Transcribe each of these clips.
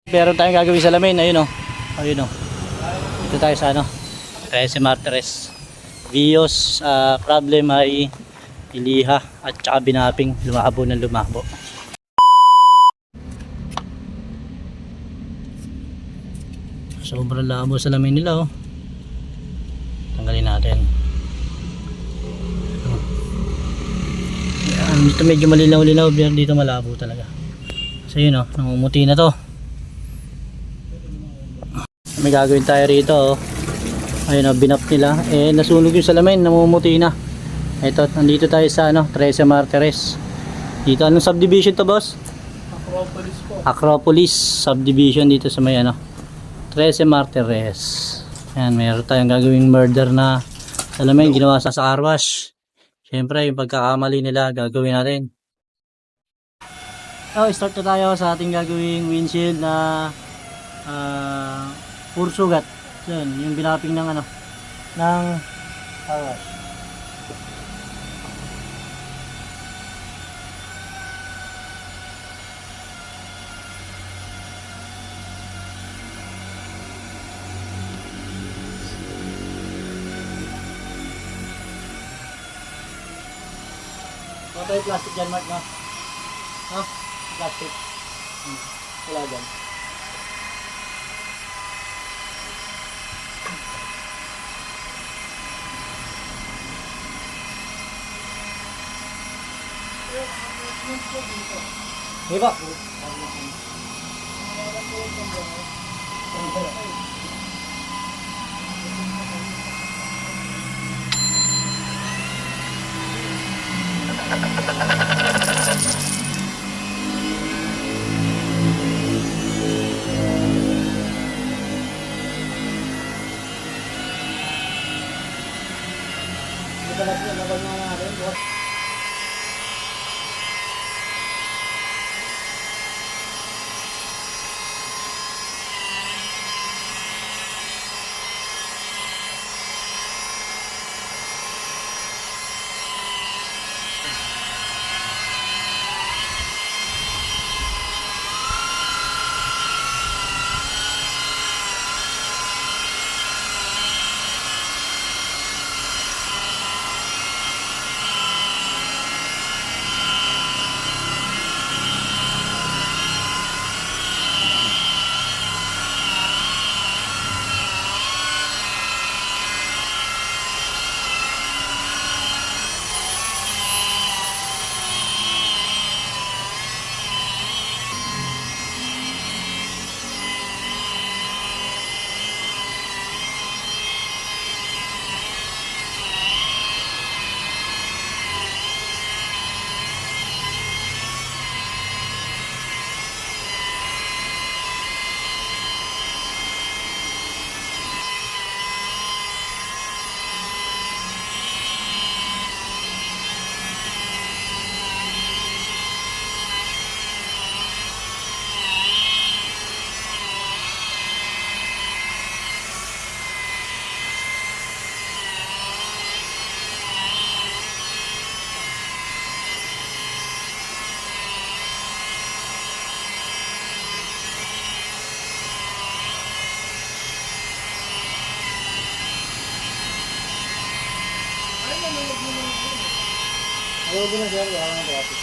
Meron tayong gagawin sa lamin, ayun o. Ayun o. Dito tayo sa ano, 13 Martires. Vios, problem ay iliha at saka binaping, lumabo ng lumabo. Sobrang labo sa lamin nila oh. Tanggalin natin. Yan, dito medyo malinaw-linaw, dito malabo talaga. So yun oh, namumuti na to. May gagawin tayo rito oh. Ayun oh, binap nila. Eh nasunog yung salamin, namumuti na. Ito, nandito tayo sa ano, 13 Martires. Dito, anong subdivision to boss? Acropolis po. Acropolis subdivision dito sa may ano, 13 Martires. Ayan, meron tayong gagawing murder na salamin, ginawa sa car wash. Siyempre, yung pagkakamali nila, gagawin natin. Oh, start na tayo sa ating gagawing windshield na puro sugat. Yan, yung binaping ng ano, ng car wash. Wala tayo plastic dyan, Mark, no? No? Plastic. Wala dyan. Diba? Ayaw din na siya, wala nang traffic.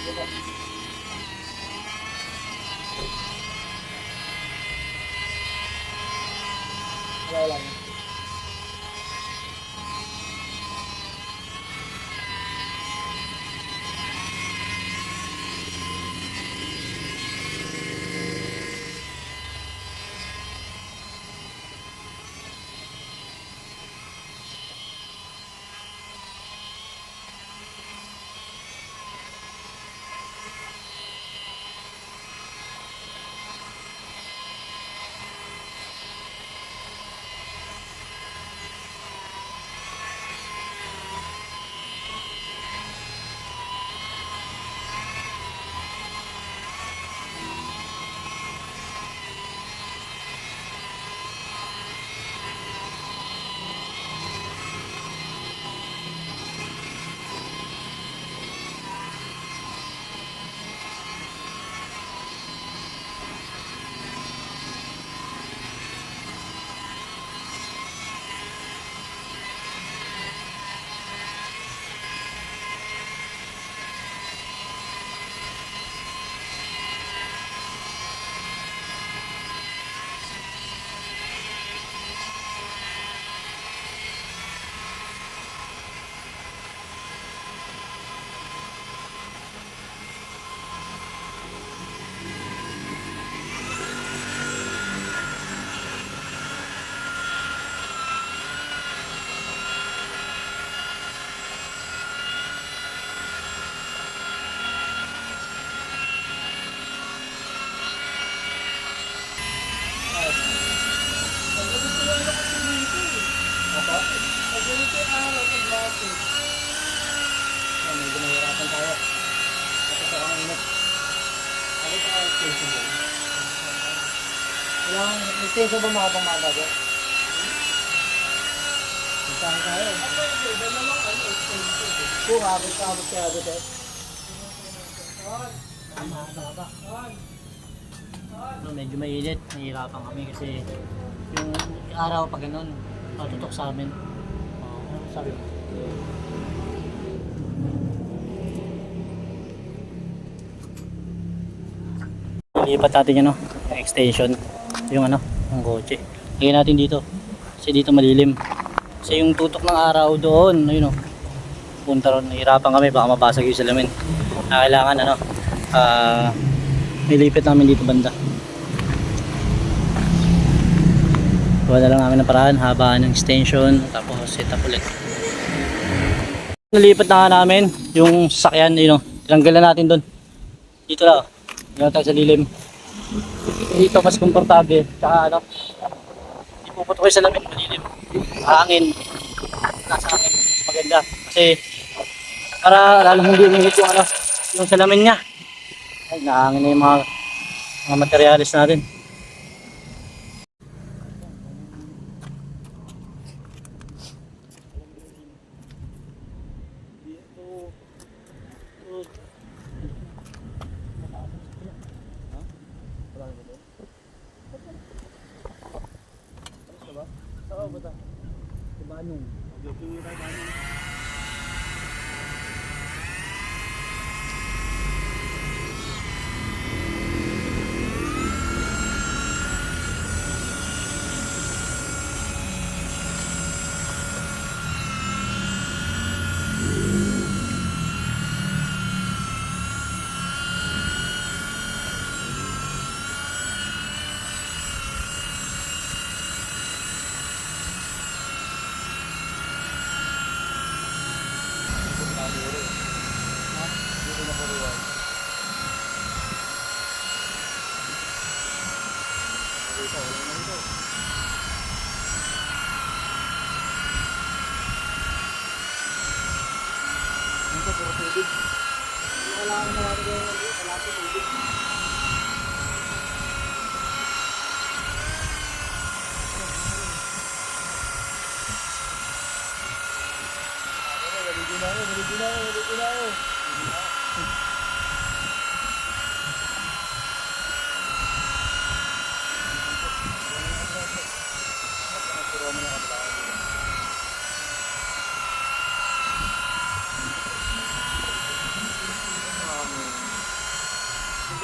Wala lang. Medyo nahihirapan tayo. Tapos ako ng init. Ano pa ang extension ba? Walang extension ba mga pamagago? Saan tayo? Dalawang extension. Kung abot kaya agad eh. Tama. Medyo mainit. Nahihirapan kami kasi yung araw pag ganun, matutok sa amin. Sabi mo. Ilipat natin yun, yung extension, yung yung kotse. Lagyan natin dito kasi dito malilim. Kasi yung tutok ng araw doon, ayun punta ron. Nahirapan kami, baka mabasag yung salamin. Kailangan nilipit namin dito banda. Gawa na lang namin ng paraan, habaan ng extension, tapos set up ulit. Nalipat na nga namin yung sasakyan, tinanggalan natin doon. Dito lang. Ngayon tayo sa lilim. Dito mas komportable. Tsaka ipuputo ko sa lamin malilim. Hangin. Nasa hangin. Mas maganda. Kasi para lalong hindi umingit yung salamin niya. Ay, nahangin na yung mga materialis natin.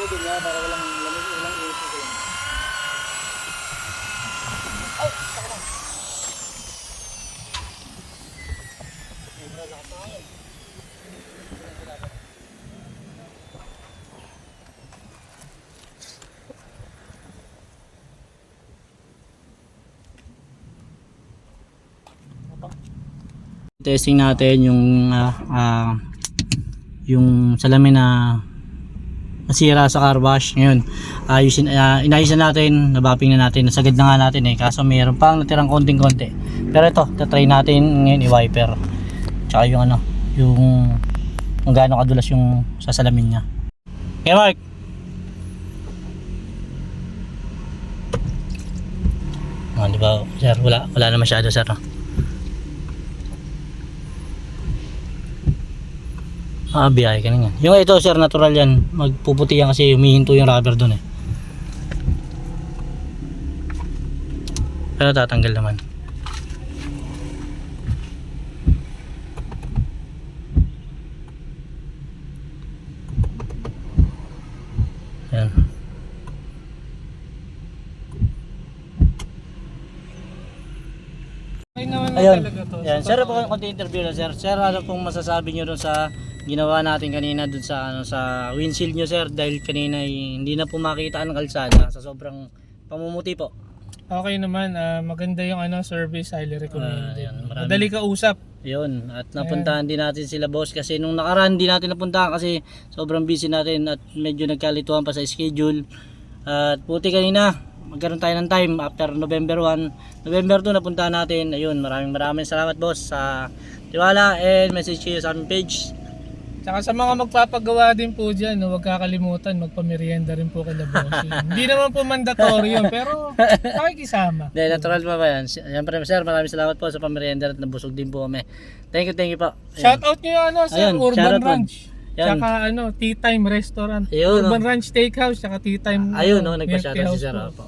tubig nga para walang lamig, walang init na kayo. Ay! Saka na! Sobra lakas na ngayon. Testing natin yung salamin na nasira sa car wash. Ngayon inayusin natin, nabapping na natin, nasagad na nga natin kaso mayroon pang natirang konting-konti. Pero ito, tatry natin ngayon i-wiper tsaka yung kung gaano kadulas yung sa salamin nya. Okay, Mark. Diba sir, wala na masyado sir, no? Biyahe ka na yan. Yung ito sir, natural yan. Magpuputi yan kasi humihinto yung rubber dun Pero tatanggal naman. Yan. Ayun. Yan. Sir, po konti interview na sir. Sir, ano pong masasabi nyo dun sa ginawa natin kanina dun sa sa windshield nyo sir, dahil kanina hindi na po makita ang kalsada sa sobrang pamumuti po. Okay naman, maganda yung service, highly recommended. Yan, Madali ka usap. Yun, at napuntahan din natin sila boss kasi nung nakaraan din natin napuntahan kasi sobrang busy natin at medyo nagkalituhan pa sa schedule. At puti kanina, magkaroon tayo ng time after November 1. November 2 napuntahan natin. Ayun, maraming salamat boss sa tiwala and message kayo sa aming page. Tsaka sa mga magpapagawa din po dyan, huwag kakalimutan, magpamerienda rin po kila boss. Hindi naman po mandatory yun, pero pakikisama. Hindi, natural pa ba yan? Siyempre sir, maraming salamat po sa pamerienda at nabusog din po kami. Thank you po. Shoutout nyo yung sa Ayun, Urban shoutout Ranch. Yan. Tsaka Tea Time Restaurant. Ayun, Urban Ranch Steakhouse, tsaka Tea Time. Ayun, nagpa-shoutout Milk si sir. House po.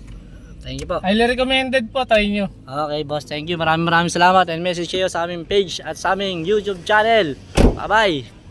Thank you po. Highly recommended po, tayo nyo. Okay boss, thank you. Maraming salamat and message kayo sa aming page at sa aming YouTube channel. Bye bye.